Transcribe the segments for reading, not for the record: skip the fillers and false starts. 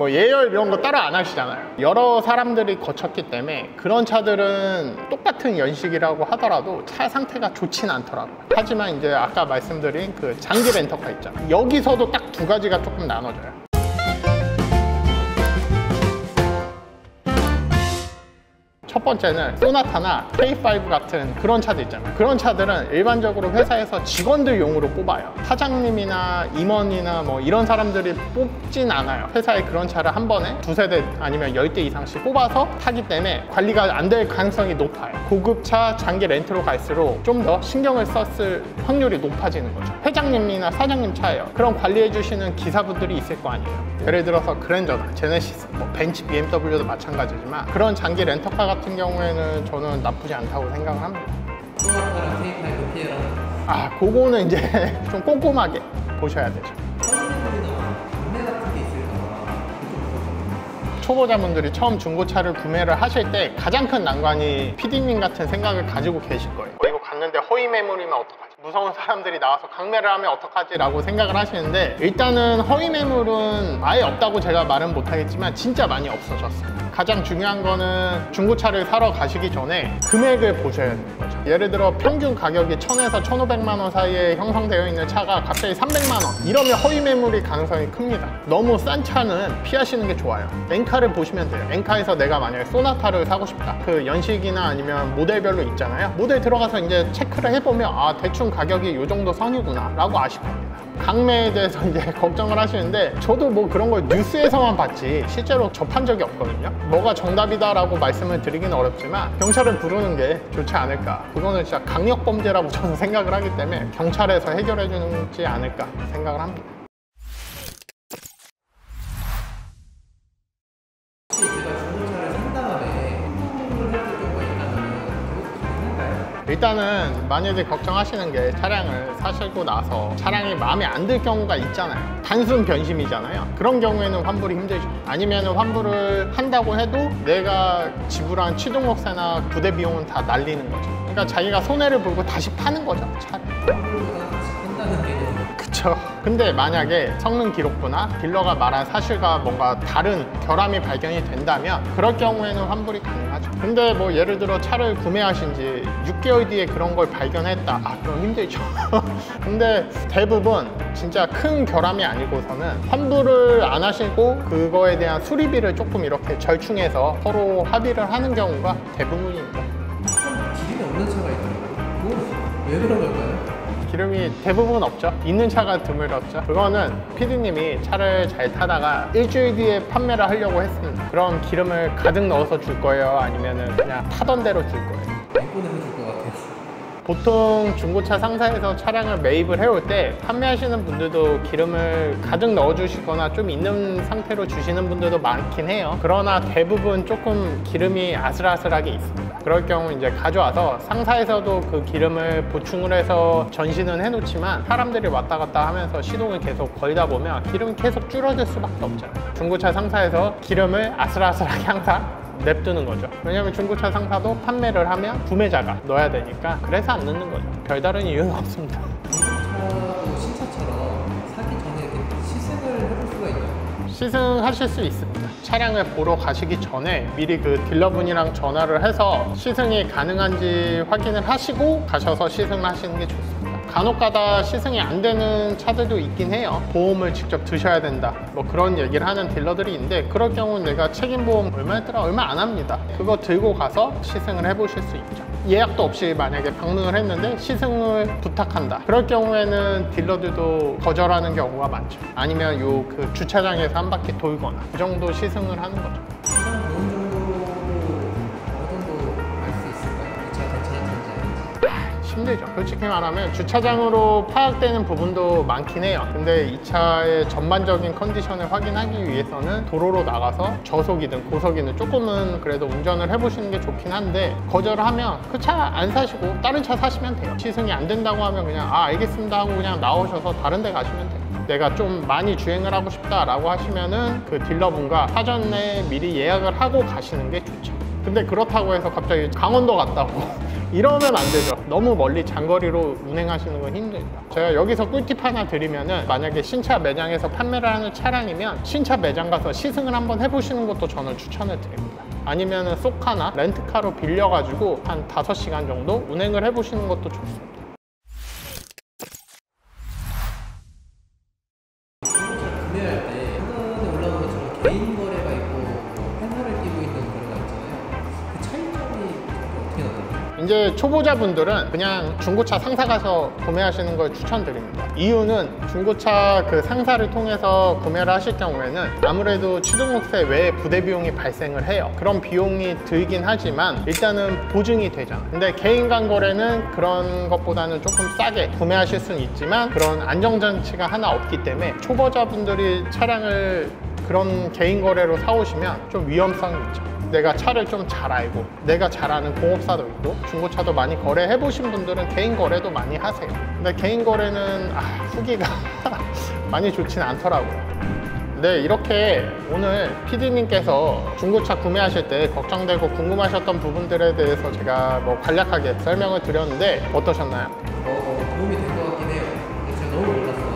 뭐 예열 이런 거 따로 안 하시잖아요. 여러 사람들이 거쳤기 때문에 그런 차들은 똑같은 연식이라고 하더라도 차 상태가 좋진 않더라고요. 하지만 이제 아까 말씀드린 그 장기 렌터카 있잖아요. 여기서도 딱 두 가지가 조금 나눠져요. 첫 번째는 소나타나 K5 같은 그런 차들 있잖아요. 그런 차들은 일반적으로 회사에서 직원들용으로 뽑아요. 사장님이나 임원이나 뭐 이런 사람들이 뽑진 않아요. 회사에 그런 차를 한 번에 두세 대 아니면 10대 이상씩 뽑아서 타기 때문에 관리가 안 될 가능성이 높아요. 고급차 장기 렌트로 갈수록 좀 더 신경을 썼을 확률이 높아지는 거죠. 회장님이나 사장님 차예요. 그럼 관리해 주시는 기사분들이 있을 거 아니에요. 예를 들어서 그랜저나 제네시스, 뭐 벤츠, BMW도 마찬가지지만 그런 장기 렌터카 같은 경우에는 저는 나쁘지 않다고 생각을 합니다. 소나타랑 K5 피해라. 아, 그거는 이제 좀 꼼꼼하게 보셔야 되죠. 구매 같은 게 있을까 봐. 초보자분들이 처음 중고차를 구매를 하실 때 가장 큰 난관이 PD님 같은 생각을 가지고 계실 거예요. 이거 갔는데 허위 매물이면 어떡하지? 무서운 사람들이 나와서 강매를 하면 어떡하지? 라고 생각을 하시는데 일단은 허위 매물은 아예 없다고 제가 말은 못하겠지만 진짜 많이 없어졌어요. 가장 중요한 거는 중고차를 사러 가시기 전에 금액을 보셔야 되는 거죠. 예를 들어 평균 가격이 1000에서 1500만 원 사이에 형성되어 있는 차가 갑자기 300만 원 이러면 허위 매물일 가능성이 큽니다. 너무 싼 차는 피하시는 게 좋아요. 엔카를 보시면 돼요. 엔카에서 내가 만약에 소나타를 사고 싶다. 그 연식이나 아니면 모델별로 있잖아요. 모델 들어가서 이제 체크를 해보면 아 대충 가격이 이 정도 선이구나 라고 아실 겁니다. 강매에 대해서 이제 걱정을 하시는데 저도 뭐 그런 걸 뉴스에서만 봤지 실제로 접한 적이 없거든요. 뭐가 정답이다 라고 말씀을 드리기는 어렵지만 경찰을 부르는 게 좋지 않을까. 그거는 진짜 강력범죄라고 저는 생각을 하기 때문에 경찰에서 해결해 주지 않을까 생각을 합니다. 혹시 제가 중고차를 산 다음에 환불을 해줄 경우가 있다면 그것도 가능할까요? 일단은 많이들 걱정하시는 게 차량을 사시고 나서 차량이 마음에 안 들 경우가 있잖아요. 단순 변심이잖아요. 그런 경우에는 환불이 힘들죠. 아니면 환불을 한다고 해도 내가 지불한 취등록세나 부대 비용은 다 날리는 거죠. 그러니까 자기가 손해를 보고 다시 파는 거죠, 차를. 환불보다 다시 판다는 개념. 그쵸. 근데 만약에 성능 기록부나 딜러가 말한 사실과 뭔가 다른 결함이 발견이 된다면 그럴 경우에는 환불이 가능하죠. 근데 뭐 예를 들어 차를 구매하신 지 6개월 뒤에 그런 걸 발견했다. 아, 그럼 힘들죠. 근데 대부분 진짜 큰 결함이 아니고서는 환불을 안 하시고 그거에 대한 수리비를 조금 이렇게 절충해서 서로 합의를 하는 경우가 대부분입니다. 기름이 없는 차가 있더라고요. 그건 왜 그런 걸까요? 기름이 대부분 없죠. 있는 차가 드물었죠. 그거는 PD님이 차를 잘 타다가 일주일 뒤에 판매를 하려고 했습니다. 그럼 기름을 가득 넣어서 줄 거예요? 아니면 그냥 타던 대로 줄 거예요? 안 꺼내줄 것 같아요. 보통 중고차 상사에서 차량을 매입을 해올 때 판매하시는 분들도 기름을 가득 넣어주시거나 좀 있는 상태로 주시는 분들도 많긴 해요. 그러나 대부분 조금 기름이 아슬아슬하게 있습니다. 그럴 경우 이제 가져와서 상사에서도 그 기름을 보충을 해서 전시는 해놓지만 사람들이 왔다 갔다 하면서 시동을 계속 걸다 보면 기름이 계속 줄어들 수밖에 없잖아요. 중고차 상사에서 기름을 아슬아슬하게 항상 냅두는 거죠. 왜냐면 중고차 상사도 판매를 하면 구매자가 넣어야 되니까 그래서 안 넣는 거죠. 별다른 이유는 없습니다. 중고차도 신차처럼 사기 전에 이렇게 시승을 해볼 수가 있나요? 시승하실 수 있습니다. 차량을 보러 가시기 전에 미리 그 딜러분이랑 전화를 해서 시승이 가능한지 확인을 하시고 가셔서 시승을 하시는 게 좋습니다. 간혹가다 시승이 안 되는 차들도 있긴 해요. 보험을 직접 드셔야 된다 뭐 그런 얘기를 하는 딜러들이 있는데 그럴 경우는 내가 책임보험 얼마였더라? 얼마 안 합니다. 그거 들고 가서 시승을 해보실 수 있죠. 예약도 없이 만약에 방문을 했는데 시승을 부탁한다. 그럴 경우에는 딜러들도 거절하는 경우가 많죠. 아니면 요 그 주차장에서 한 바퀴 돌거나 그 정도 시승을 하는 거죠. 시장 보는 정도로 어느 정도 알 수 있을까요? 이 차 괜찮은지 아닌지. 힘들죠. 솔직히 말하면 주차장으로 파악되는 부분도 많긴 해요. 근데 이 차의 전반적인 컨디션을 확인하기 위해서는 도로로 나가서 저속이든 고속이든 조금은 그래도 운전을 해보시는 게 좋긴 한데 거절을 하면 그 차 안 사시고 다른 차 사시면 돼요. 시승이 안 된다고 하면 그냥 아 알겠습니다 하고 그냥 나오셔서 다른 데 가시면 돼요. 내가 좀 많이 주행을 하고 싶다 라고 하시면은 그 딜러분과 사전에 미리 예약을 하고 가시는 게 좋죠. 근데 그렇다고 해서 갑자기 강원도 갔다고 이러면 안 되죠. 너무 멀리 장거리로 운행하시는 건 힘들다. 제가 여기서 꿀팁 하나 드리면은, 만약에 신차 매장에서 판매를 하는 차량이면 신차 매장 가서 시승을 한번 해보시는 것도 저는 추천을 드립니다. 아니면은 쏘카나 렌트카로 빌려가지고 한 5시간 정도 운행을 해보시는 것도 좋습니다. 구매할 때 화면에 올라오는 것처럼 개인 거래가 있고 회사를 띄고 있는 거래가 있잖아요. 그 차이점이 어떻게 나타나요? 이제 초보자분들은 그냥 중고차 상사 가서 구매하시는 걸 추천드립니다. 이유는 중고차 그 상사를 통해서 구매를 하실 경우에는 아무래도 취등록세 외에 부대 비용이 발생을 해요. 그런 비용이 들긴 하지만 일단은 보증이 되잖아. 근데 개인 간 거래는 그런 것보다는 조금 싸게 구매하실 수는 있지만 그런 안정장치가 하나 없기 때문에 초보자분들이 차량을 그런 개인 거래로 사오시면 좀 위험성이 있죠. 내가 차를 좀 잘 알고 내가 잘 아는 공업사도 있고 중고차도 많이 거래해 보신 분들은 개인 거래도 많이 하세요. 근데 개인 거래는 후기가 많이 좋진 않더라고요. 네, 이렇게 오늘 PD님께서 중고차 구매하실 때 걱정되고 궁금하셨던 부분들에 대해서 제가 뭐 간략하게 설명을 드렸는데 어떠셨나요? 도움이 될 것 같긴 해요. 근데 제가 너무 몰랐어가지고.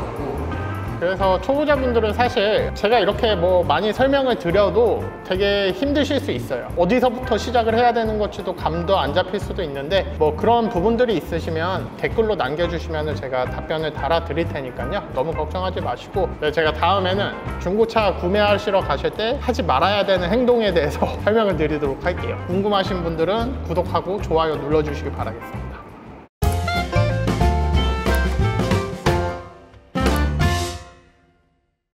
그래서 초보자분들은 사실 제가 이렇게 뭐 많이 설명을 드려도 되게 힘드실 수 있어요. 어디서부터 시작을 해야 되는 건지도 감도 안 잡힐 수도 있는데 뭐 그런 부분들이 있으시면 댓글로 남겨주시면 제가 답변을 달아 드릴 테니까요. 너무 걱정하지 마시고, 네, 제가 다음에는 중고차 구매하시러 가실 때 하지 말아야 되는 행동에 대해서 설명을 드리도록 할게요. 궁금하신 분들은 구독하고 좋아요 눌러주시기 바라겠습니다.